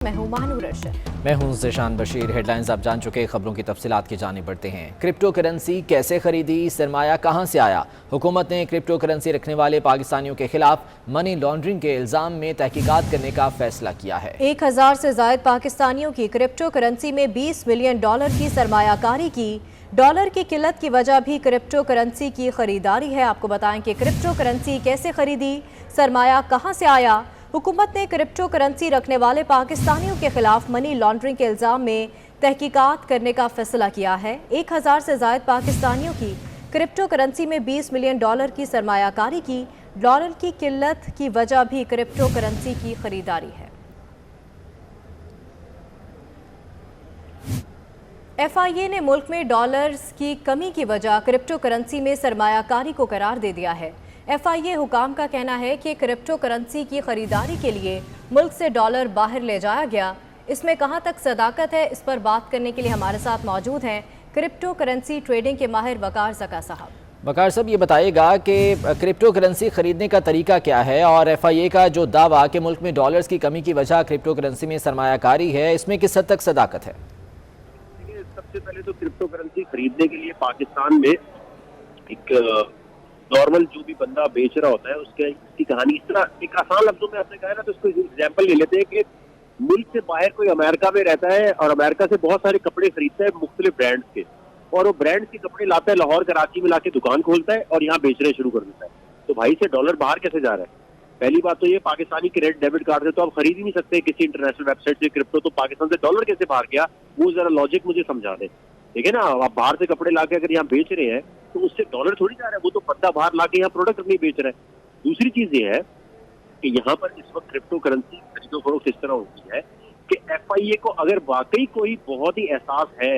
میں ہوں مہنور ارشد۔ میں ہوں ذیشان بشیر۔ ہیڈ لائنز آپ جان چکے، خبروں کی تفصیلات کی جانب بڑھتے ہیں۔ کرپٹو کرنسی کیسے خریدی، سرمایہ کہاں سے آیا؟ حکومت نے کرپٹو کرنسی رکھنے والے پاکستانیوں کے خلاف منی لانڈرنگ کے الزام میں تحقیقات کرنے کا فیصلہ کیا ہے۔ 1000 سے زائد پاکستانیوں کی کرپٹو کرنسی میں $20 ملین کی سرمایہ کاری کی۔ ڈالر کی قلت کی وجہ بھی کرپٹو کرنسی کی خریداری ہے۔ آپ کو بتائیں کہ کرپٹو کرنسی کیسے خریدی، سرمایہ کہاں سے آیا؟ حکومت نے کرپٹو کرنسی رکھنے والے پاکستانیوں کے خلاف منی لانڈرنگ کے الزام میں تحقیقات کرنے کا فیصلہ کیا ہے۔ 1000 سے زائد پاکستانیوں کی کرپٹو کرنسی میں $20 ملین کی سرمایہ کاری کی۔ ڈالر کی قلت کی وجہ بھی کرپٹو کرنسی کی خریداری ہے۔ FIA نے ملک میں ڈالرز کی کمی کی وجہ کرپٹو کرنسی میں سرمایہ کاری کو قرار دے دیا ہے۔ FIA حکام کا کہنا ہے کہ کرپٹو کرنسی کی خریداری کے لیے ملک سے ڈالر باہر لے جایا گیا۔ اس میں کہاں تک صداقت ہے، اس پر بات کرنے کے لیے ہمارے ساتھ موجود ہیں کرپٹو کرنسی ٹریڈنگ کے ماہر وقار زکا صاحب۔ وقار صاحب، یہ بتائیے گا کہ کرپٹو کرنسی خریدنے کا طریقہ کیا ہے، اور FIA کا جو دعویٰ کہ ملک میں ڈالرز کی کمی کی وجہ کرپٹو کرنسی میں سرمایہ کاری ہے، اس میں کس حد تک صداقت ہے؟ سب سے پہلے تو کرپٹو کرنسی خریدنے کے لیے پاکستان میں ایک نارمل جو بھی بندہ بیچ رہا ہوتا ہے اس کی کہانی اس طرح ایک آسان لفظوں میں آپ نے کہا نا، تو اس کو ایگزامپل لے لیتے ہیں کہ ملک سے باہر کوئی امریکہ میں رہتا ہے اور امریکہ سے بہت سارے کپڑے خریدتا ہے مختلف برانڈز کے، اور وہ برانڈز کے کپڑے لاتا ہے لاہور کراچی میں لا کے دکان کھولتا ہے اور یہاں بیچنے شروع کر دیتا ہے۔ تو بھائی سے ڈالر باہر کیسے جا رہا ہے؟ پہلی بات تو یہ، پاکستانی کریڈٹ ڈیبٹ کارڈ سے تو آپ خرید ہی نہیں سکتے کسی انٹرنیشنل ویب سائٹ سے کرپٹو، تو پاکستان سے ڈالر کیسے باہر گیا وہ ذرا لاجک مجھے سمجھا دیں، ٹھیک ہے نا؟ آپ باہر سے کپڑے لا کے اگر یہاں بیچ رہے ہیں تو اس سے ڈالر تھوڑی جا رہا ہے، وہ تو بندہ باہر لا کے یہاں پروڈکٹ نہیں بیچ رہا ہے۔ دوسری چیز یہ ہے کہ یہاں پر اس وقت کرپٹو کرنسی خرید و فروخت اس طرح ہوتی ہے کہ FIA کو اگر واقعی کوئی بہت ہی احساس ہے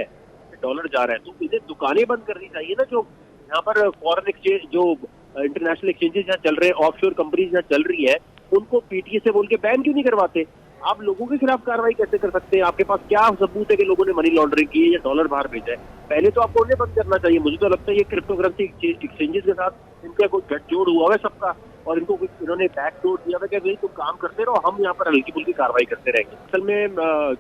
کہ ڈالر جا رہا ہے تو اسے دکانیں بند کرنی چاہیے نا، جو یہاں پر فورن ایکسچینج جو انٹرنیشنل ایکسچینجز یہاں چل رہے ہیں، آف شور کمپنیز یہاں چل رہی ہے، ان کو PTA سے بول کے بین کیوں نہیں کرواتے؟ آپ لوگوں کے خلاف کارروائی کیسے کر سکتے ہیں؟ آپ کے پاس کیا ثبوت ہے کہ لوگوں نے منی لانڈرنگ کی ہے یا ڈالر باہر بھیجا ہے؟ پہلے تو آپ کو انہیں بند کرنا چاہیے۔ مجھے تو لگتا ہے یہ کرپٹو کرنسی ایکسچینجز کے ساتھ ان کا کوئی گٹھ جوڑ ہوا ہے سب کا، اور ان کو انہوں نے بیک ڈور دیا ہوا کہ بھائی تم کام کرتے رہو، ہم یہاں پر ہلکی پھلکی کارروائی کرتے رہیں گے۔ اصل میں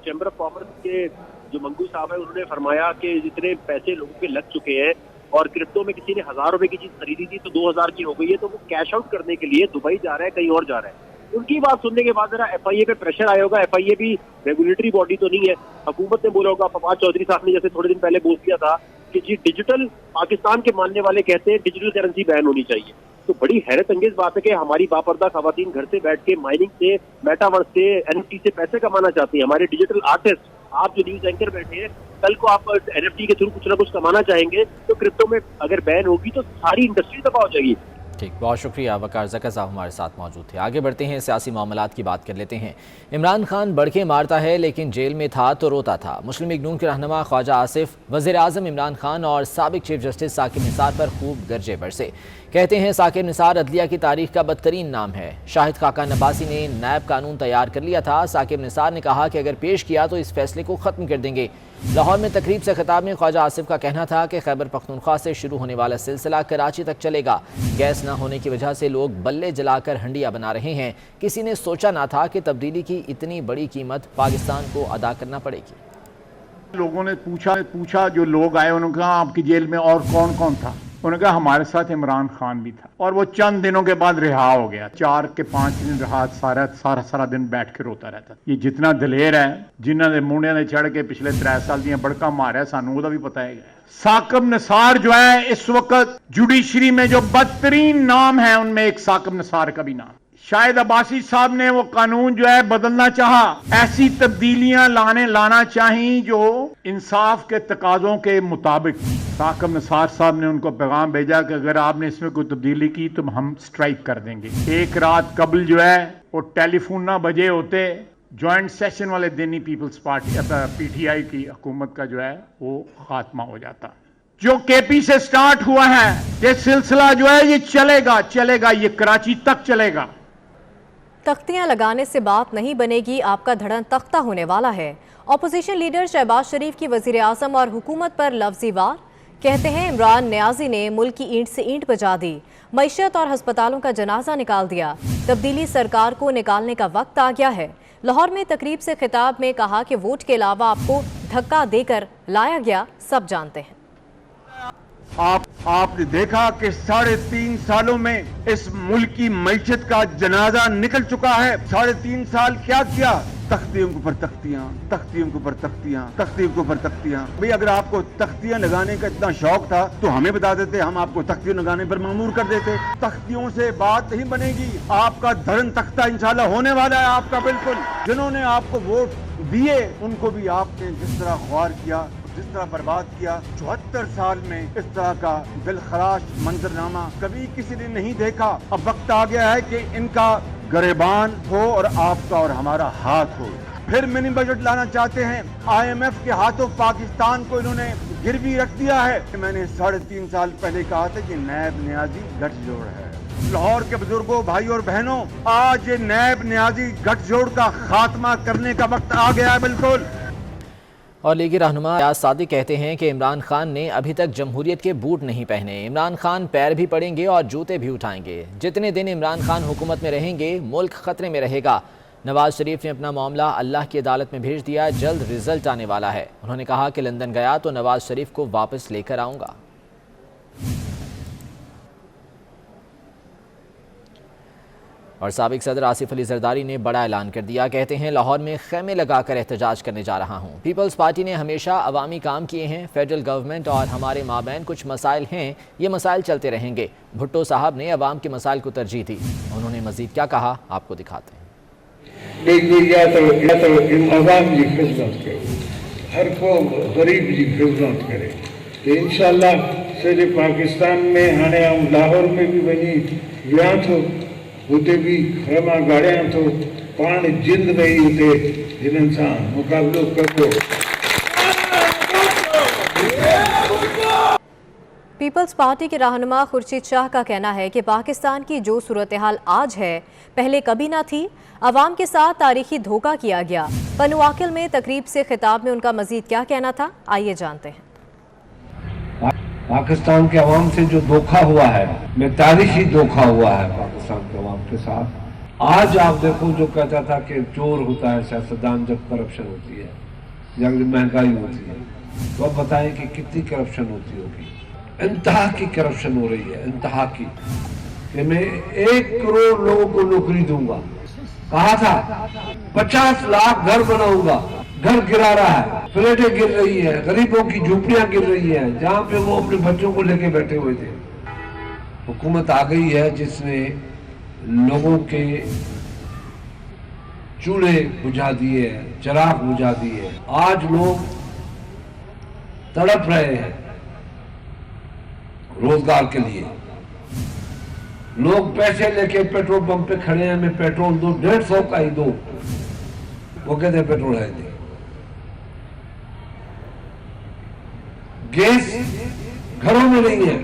چیمبر آف کامرس کے جو منگو صاحب ہے انہوں نے فرمایا کہ جتنے پیسے لوگوں کے لگ چکے ہیں اور کرپٹو میں کسی نے 1000 روپے کی چیز خریدی تھی تو 2000 کی ہو گئی ہے، تو وہ کیش آؤٹ کرنے کے لیے دبئی جا رہا ہے، کہیں اور جا رہا ہے۔ ان کی بات سننے کے بعد ذرا FIA پہ پریشر آیا ہوگا۔ FIA بھی ریگولیٹری باڈی تو نہیں ہے، حکومت نے بولا ہوگا، فواد چودھری صاحب نے جیسے تھوڑے دن پہلے بول دیا تھا کہ جی ڈیجیٹل، پاکستان کے ماننے والے کہتے ہیں ڈیجیٹل کرنسی بین ہونی چاہیے۔ تو بڑی حیرت انگیز بات ہے کہ ہماری باپردہ خواتین گھر سے بیٹھ کے مائننگ سے، میٹاورس سے، NFT سے پیسے کمانا چاہتی ہیں۔ ہمارے ڈیجیٹل آرٹسٹ، آپ جو نیوز اینکر بیٹھے ہیں، کل کو آپ NFT کے تھرو کچھ نہ کچھ کمانا چاہیں گے تو کرپٹو میں اگر بین ہوگی تو ساری انڈسٹری تباہ ہو جائے گی۔ ٹھیک، بہت شکریہ وقار زکا صاحب ہمارے ساتھ موجود تھے۔ آگے بڑھتے ہیں، سیاسی معاملات کی بات کر لیتے ہیں۔ عمران خان بڑکے مارتا ہے لیکن جیل میں تھا تو روتا تھا۔ مسلم لیگ نون کے رہنما خواجہ آصف وزیر اعظم عمران خان اور سابق چیف جسٹس ثاقب نثار پر خوب گرجے برسے۔ کہتے ہیں ثاقب نثار عدلیہ کی تاریخ کا بدترین نام ہے۔ شاہد خاقان عباسی نے نیب قانون تیار کر لیا تھا۔ ثاقب نثار نے کہا کہ اگر پیش کیا تو اس فیصلے کو ختم کر دیں گے۔ لاہور میں تقریب سے خطاب میں خواجہ آصف کا کہنا تھا کہ خیبر پختونخوا سے شروع ہونے والا سلسلہ کراچی تک چلے گا۔ گیس نہ ہونے کی وجہ سے لوگ بلے جلا کر ہنڈیاں بنا رہے ہیں۔ کسی نے سوچا نہ تھا کہ تبدیلی کی اتنی بڑی قیمت پاکستان کو ادا کرنا پڑے گی۔ لوگوں نے پوچھا جو لوگ آئے، انہوں نے کہا آپ کی جیل میں اور کون کون تھا؟ انہوں نے کہا ہمارے ساتھ عمران خان بھی تھا، اور وہ چند دنوں کے بعد رہا ہو گیا۔ 4 کے 5 دن رہا، سارا دن بیٹھ کے روتا رہتا۔ یہ جتنا دلیر ہے، جنہوں نے منڈے نے چڑھ کے پچھلے 3 سال دیا بڑکا مارا، سانوں وہ بھی پتا ہے۔ ثاقب نثار جو ہے اس وقت جوڈیشری میں جو بدترین نام ہے ان میں ایک ثاقب نثار کا بھی نام۔ شاہد عباسی صاحب نے وہ قانون جو ہے بدلنا چاہا، ایسی تبدیلیاں لانا چاہیے جو انصاف کے تقاضوں کے مطابق۔ ثاقب نثار صاحب نے ان کو پیغام بھیجا کہ اگر آپ نے اس میں کوئی تبدیلی کی تو ہم سٹرائک کر دیں گے۔ ایک رات قبل جو ہے وہ ٹیلی فون نہ بجے ہوتے، جوائنٹ سیشن والے دن ہی پیپلز پارٹی PTI کی حکومت کا جو ہے وہ خاتمہ ہو جاتا۔ جو KP سے سٹارٹ ہوا ہے یہ سلسلہ جو ہے یہ چلے گا، یہ کراچی تک چلے گا۔ تختیاں لگانے سے بات نہیں بنے گی، آپ کا دھڑن تختہ ہونے والا ہے۔ اپوزیشن لیڈر شہباز شریف کی وزیر اعظم اور حکومت پر لفظی وار۔ کہتے ہیں عمران نیازی نے ملک کی اینٹ سے اینٹ بجا دی، معیشت اور ہسپتالوں کا جنازہ نکال دیا۔ تبدیلی سرکار کو نکالنے کا وقت آ گیا ہے۔ लाहौर में तकरीब से खिताब में कहा कि वोट के अलावा आपको धक्का देकर लाया गया, सब जानते हैं। आपने देखा कि 3.5 सालों में इस मुल्क की मईशत का जनाजा निकल चुका है। 3.5 साल क्या किया? तख्तियों के ऊपर तख्तियां, तख्तियों के ऊपर तख्तियां, तख्तियों के ऊपर तख्तियां। भाई अगर आपको तख्तियां लगाने का इतना शौक था तो हमें बता देते, हम आपको तख्तियां लगाने पर मामूर कर देते। तख्तियों से बात नहीं बनेगी, आपका धर्म तख्ता इंशाल्लाह होने वाला है आपका। बिल्कुल जिन्होंने आपको वोट दिए उनको भी आपने जिस तरह ख्वार किया, जिस तरह बर्बाद किया, 74 साल में इस तरह का दिलखराश मंजरनामा कभी किसी ने नहीं देखा। अब वक्त आ गया है कि इनका गरेबान हो और आपका और हमारा हाथ हो। फिर मिनी बजट लाना चाहते हैं। IMF के हाथों पाकिस्तान को इन्होंने गिरवी रख दिया है। मैंने 3.5 साल पहले कहा था कि नैब नियाजी गठजोड़ है। लाहौर के बुजुर्गों, भाई और बहनों, आज ये नैब नियाजी गठजोड़ का खात्मा करने का वक्त आ गया है। बिल्कुल। और लीगी रहनुमा रियाज सादिक कहते हैं कि इमरान खान ने अभी तक जमहूरियत के बूट नहीं पहने। इमरान खान पैर भी पड़ेंगे और जूते भी उठाएंगे। जितने दिन इमरान खान हुकूमत में रहेंगे मुल्क खतरे में रहेगा। नवाज शरीफ ने अपना मामला अल्लाह की अदालत में भेज दिया, जल्द रिजल्ट आने वाला है। उन्होंने कहा कि लंदन गया तो नवाज शरीफ को वापस लेकर आऊँगा। और साबिक सदर आसिफ अली जरदारी ने बड़ा ऐलान कर दिया। कहते हैं लाहौर में खेमे लगाकर एहतजाज करने जा रहा हूँ। पीपल्स पार्टी ने हमेशा अवामी काम किए हैं। फेडरल गवर्नमेंट और हमारे माबैन कुछ मसाइल हैं, ये मसाइल चलते रहेंगे। भुट्टो साहब ने अवाम के मसाइल को तरजीह दी। उन्होंने मजीद क्या कहा आपको दिखाते हैं। हर को गरीब जी खिदमत करे तो इंशाल्लाह सॼे पाकिस्तान में हाणे लाहौर में भी वञी विया थो, उते भी खरमा गाड़ियां थो, पाण जिंद रही उते जिन्हनि सां मुक़ाबिलो कंदो। पीपल्स पार्टी के रहनुमा खुर्शीद शाह का कहना है कि पाकिस्तान की जो सूरत हाल आज है पहले कभी ना थी। अवाम के साथ तारीखी धोखा किया गया। पनुआकिल में तकरीब से खिताब में उनका मजीद क्या कहना था, आइए जानते हैं। पाकिस्तान के अवाम से जो धोखा हुआ है, में तारीखी धोखा हुआ है पाकिस्तान के अवाम के साथ। आज आप देखो, जो कहता था कि चोर होता है सियासतदान जब करप्शन होती है, जब महंगाई होती है, तो अब बताएं कि कितनी करप्शन होती होगी। इंतहा की करप्शन हो रही है, इंतहा की, कि मैं 1 करोड़ लोगों को नौकरी दूंगा। कहा था 50 लाख घर बनाऊंगा, घर गिरा रहा है, फ्लैटें गिर रही है, गरीबों की झोपड़ियां गिर रही है, जहां पे वो अपने बच्चों को लेके बैठे हुए थे। हुकूमत आ गई है जिसने लोगों के चूल्हे बुझा दिए, चिराग बुझा दिए। आज लोग तड़प रहे हैं रोजगार के लिए। लोग पैसे लेके पेट्रोल पंप पे खड़े हैं, मैं पेट्रोल दो, 150 का ही दो, वो कहते हैं पेट्रोल है नहीं। गैस घरों में नहीं है।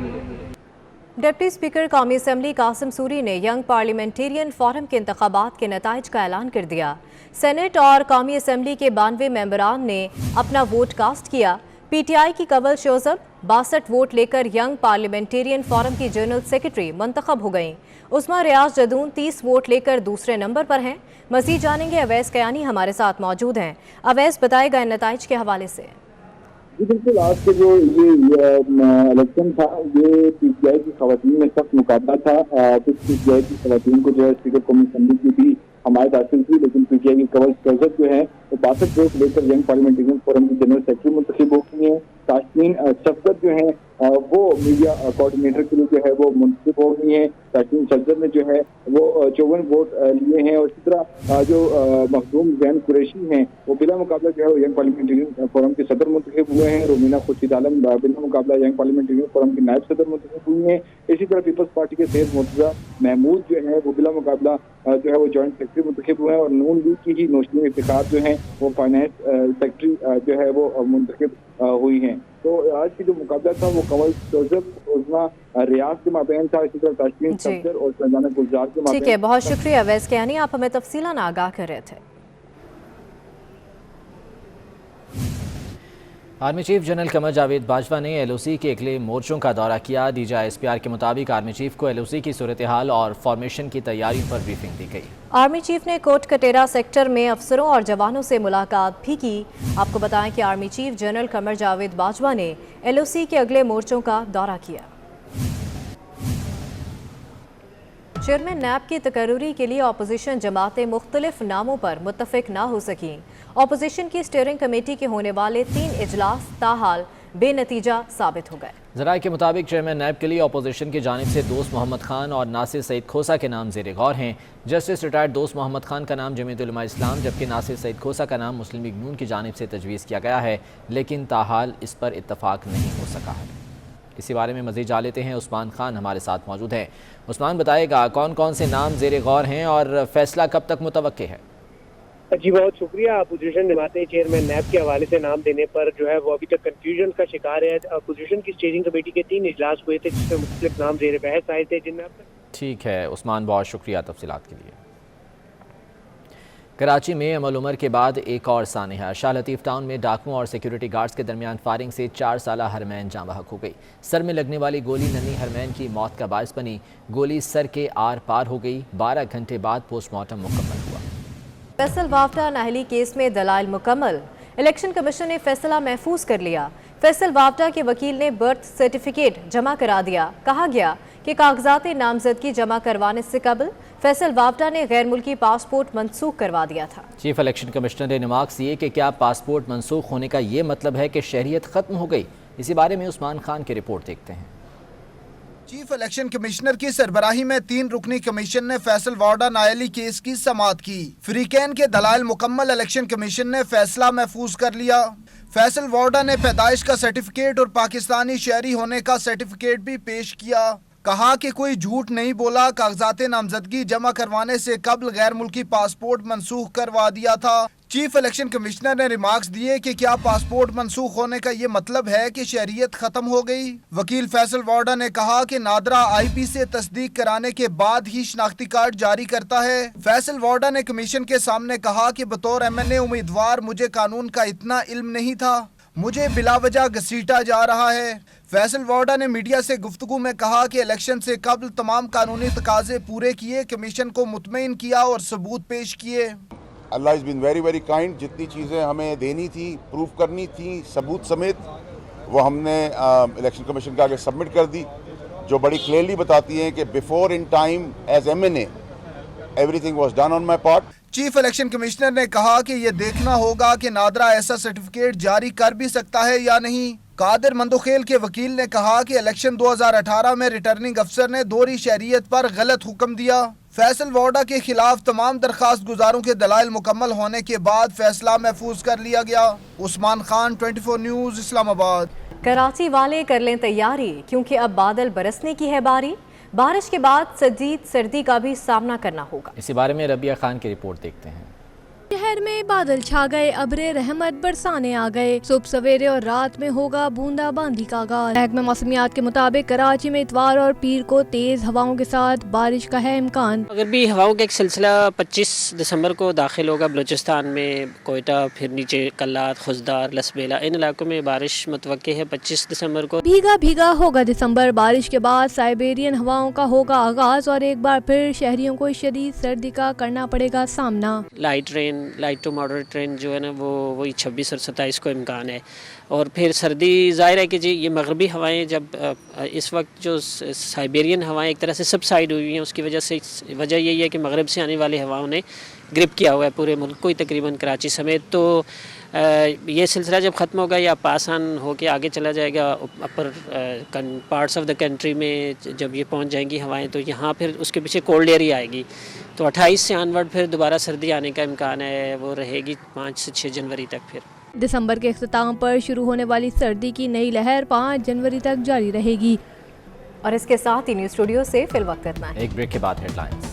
डिप्टी स्पीकर कौमी असम्बली कासिम सूरी ने यंग पार्लियामेंटेरियन फोरम के इंतखाबात के नताइज का ऐलान कर दिया। सेनेट और कौमी असम्बली के 92 मेंबरान ने अपना वोट कास्ट किया। PTI की कवल शोजब 62 वोट लेकर यंग पार्लियामेंटेरियन फोरम की जनरल सेक्रेटरी मुंतखब हो गईं। उस्मा रियाज जदून 30 वोट लेकर दूसरे नंबर पर हैं। मजीद जानेंगे, अवैस कयानी हमारे साथ मौजूद हैं। अवैस, बताएगा इन नताइज के हवाले से। जी बिल्कुल, आज के जो ये इलेक्शन था, ये PTI की खवातीन में सख्त मुकाबला था। कुछ PTI की खवातीन को जो है स्पीकर कौमी असम्बली की भी हमायत हासिल थी, लेकिन PTI की कवल शोजब जो है वो 62 वोट लेकर यंग पार्लियामेंटेरियन फोरम की जनरल सेक्रेटरी मुंतखब हो गई है। ताशमीन शफकत जो है वो मीडिया कोऑर्डिनेटर के लिए जो है वो मुंतखब हो गई है। ताशमीन शफकत ने जो है वो 54 वोट लिए हैं। और इसी तरह जो मखदूम जैन कुरैशी हैं वो बिला मुकाबला जो है वो यंग पार्लियामेंटेरियन फोरम के सदर मुंतखब हुए हैं। रोमीना खुर्शीद आलम बिला मुकाबला यंग पार्लियामेंटेरियन फोरम की नायब सदर मुंतखब हुई हैं। इसी तरह पीपल्स पार्टी के सैयद मुर्तजा महमूद जो है वो बिला मुकाबला जो है वो जॉइंट सेक्रेटरी मुंतखब हुए हैं। और नून लीग की ही नौशीन इफ्तिखार जो है वो फाइनेंस सेक्रेटरी जो है वो मुंतखब हुई हैं। तो आज की जो मुकाबला था वो कवल शोजब, उस्मा रियाज के माबैन था। इसी तरह ताशमीन शफकत और संजना गुलजार के माबैन। ठीक है, बहुत शुक्रिया अवैस कयानी, आप हमें तफसीलन आगाह कर रहे थे। Army chief general Qamar Javed Bajwa ने LOC के अगले मोर्चों का दौरा किया। DGI SPR के मुताबिक आर्मी चीफ को LOC की सूरत हाल और फॉर्मेशन की तैयारियों पर ब्रीफिंग दी गई। आर्मी चीफ ने कोट कटेरा सेक्टर में अफसरों और जवानों से मुलाकात भी की। आपको बताएं कि army chief general Qamar Javed Bajwa ने LOC के अगले मोर्चों का दौरा किया। चेयरमैन नैब की तकर्री के लिए अपोजिशन जमातें मुख्तलिफ नामों पर मुत्तफिक ना हो सकीं। अपोजिशन की स्टीयरिंग कमेटी के होने वाले 3 इजलास ताहाल बेनतीजा साबित हो गए। ज़राए के मुताबिक चेयरमैन नैब के लिए अपोजिशन की जानिब से दोस्त मोहम्मद खान और नासिर सईद खोसा के नाम ज़ेर गौर हैं। जस्टिस रिटायर्ड दोस्त मोहम्मद खान का नाम जमीयत उलमा इस्लाम जबकि नासिर सईद खोसा का नाम मुस्लिम लीग नून की जानिब से तजवीज़ किया गया है, लेकिन ताहाल इस पर इत्तफाक नहीं हो सका है। इसी बारे में मज़ीद जान लेते हैं। उस्मान खान हमारे साथ मौजूद हैं। उस्मान, बताएगा कौन कौन से नाम ज़ेर गौर हैं और फैसला कब तक मुतवक्के है? जी बहुत शुक्रिया। अपोजिशन जमातें चेयरमैन नैब के हवाले से नाम देने पर जो है वो अभी तक कंफ्यूजन का शिकार है। अपोजिशन की स्टीयरिंग कमेटी के 3 इजलास हुए थे जिसमें मुख्तलिफ नाम ज़ेर बहस आए थे, जिनमें ठीक है उस्मान, बहुत शुक्रिया तफसीलात के लिए। कराची में अमल उमर के बाद एक और सानहा। शाह लतीफ़ टाउन में डाकुओं और सिक्योरिटी गार्ड्स के दरमियान फायरिंग से 4 साला हरमैन जाँ बहक हो गई। सर में लगने वाली गोली नन्ही हरमैन की मौत का बायस बनी। गोली सर के आर पार हो गई। 12 घंटे बाद पोस्टमार्टम मुकम्मल हुआ। फैसल वावटा नाहली केस में दलाइल मुकम्मल। इलेक्शन कमीशन ने फैसला महफूज कर लिया। फैसल वावटा के वकील ने बर्थ सर्टिफिकेट जमा करा दिया। कहा गया कि कागजात नामजदगी जमा करवाने से कबल फैसल वावटा ने गैर मुल्की पासपोर्ट मनसूख करवा दिया था। चीफ इलेक्शन कमिश्नर ने रिमार्क्स दिए कि क्या पासपोर्ट मनसूख होने का ये मतलब है कि शहरियत खत्म हो गई? इसी बारे में उस्मान खान की रिपोर्ट देखते हैं। चीफ इलेक्शन कमिश्नर की सरबराही में 3 रुकनी कमीशन ने फैसल वावटा नायली केस की समाअत की। फरीकैन के दलाइल मुकम्मल। इलेक्शन कमीशन ने फैसला महफूज कर लिया। फैसल वावटा ने पैदाइश का सर्टिफिकेट और पाकिस्तानी शहरी होने का सर्टिफिकेट भी पेश किया। कहा कि कोई झूठ नहीं बोला। कागजात नामजदगी जमा करवाने से कबल गैर मुल्की पासपोर्ट मनसूख करवा दिया था। चीफ इलेक्शन कमिश्नर ने रिमार्क्स दिए कि क्या पासपोर्ट मनसूख होने का ये मतलब है कि शहरियत खत्म हो गई? वकील फैसल वावटा ने कहा कि नादरा IP से तस्दीक कराने के बाद ही शनाख्ती कार्ड जारी करता है। फैसल वावटा ने कमीशन के सामने कहा कि बतौर MNA उम्मीदवार मुझे कानून का इतना इल्म नहीं था। मुझे बिलावजह घसीटा जा रहा है। फैसल वावटा ने मीडिया से गुफ्तगू में कहा कि इलेक्शन से कबल तमाम कानूनी तकाजे पूरे किए, कमीशन को मुतमईन किया और सबूत पेश किए। Allah is been very very kind. जितनी चीज़ें हमें देनी थी, प्रूफ करनी थी सबूत समेत, वो हमने इलेक्शन कमीशन के आगे सबमिट कर दी, जो बड़ी क्लियरली बताती हैं कि before in time as MNA everything was done on my part. Chief election commissioner ने कहा कि ये देखना होगा कि नादरा ऐसा सर्टिफिकेट जारी कर भी सकता है या नहीं। कादिर मंदोखेल के वकील ने कहा कि इलेक्शन 2018 में रिटर्निंग अफसर ने दोहरी शहरियत पर गलत हुक्म दिया। फैसल वावटा के खिलाफ तमाम दरखास्त गुजारों के दलाइल मुकम्मल होने के बाद फैसला महफूज कर लिया गया। उस्मान खान, 24 न्यूज़, इस्लामाबाद। कराची वाले कर लें तैयारी क्योंकि अब बादल बरसने की है बारी। बारिश के बाद शदीद सर्दी का भी सामना करना होगा। इसी बारे में रबिया खान की रिपोर्ट देखते हैं। शहर में बादल छा गए, अब्रे रहमत बरसाने आ गए। सुबह सवेरे और रात में होगा बूंदा बांदी का आगाज। महकमा मौसमियात के मुताबिक कराची में इतवार और पीर को तेज हवाओं के साथ बारिश का है इम्कान। अगर भी हवाओं का एक सिलसिला 25 दिसंबर को दाखिल होगा बलूचिस्तान में, कोयटा, फिर नीचे कल्लात, खुजदार, लसबेला, इन इलाकों में बारिश मुतवक्के है 25 दिसंबर को। भीगा भीगा होगा दिसंबर। बारिश के बाद साइबेरियन हवाओं का होगा आगाज और एक बार फिर शहरियों को शदीद सर्दी का करना पड़ेगा सामना। लाइट टू मॉडरेट ट्रेन जो है ना वो वही 26 और 27 को इम्कान है। और फिर सर्दी ज़ाहिर है कि जी ये मगरबी हवाएं जब इस वक्त जो साइबेरियन हवाएं एक तरह से सबसाइड हुई हैं, उसकी वजह से वजह यही है कि मगरब से आने वाली हवाओं ने ग्रिप किया हुआ है पूरे मुल्क को ही तकरीबन, कराची समेत। तो ये सिलसिला जब ख़त्म होगा या पास ऑन होके आगे चला जाएगा अपर पार्ट्स ऑफ द कंट्री में, जब ये पहुंच जाएंगी हवाएं तो यहाँ फिर उसके पीछे कोल्ड एयर ही आएगी। तो 28 से ऑनवर्ड फिर दोबारा सर्दी आने का इम्कान है, वो रहेगी 5 से 6 जनवरी तक। फिर दिसंबर के इख्तिताम पर शुरू होने वाली सर्दी की नई लहर 5 जनवरी तक जारी रहेगी। और इसके साथ ही न्यूज़ स्टूडियो से फिल वक्त करना है। एक ब्रेक के बाद हेडलाइंस।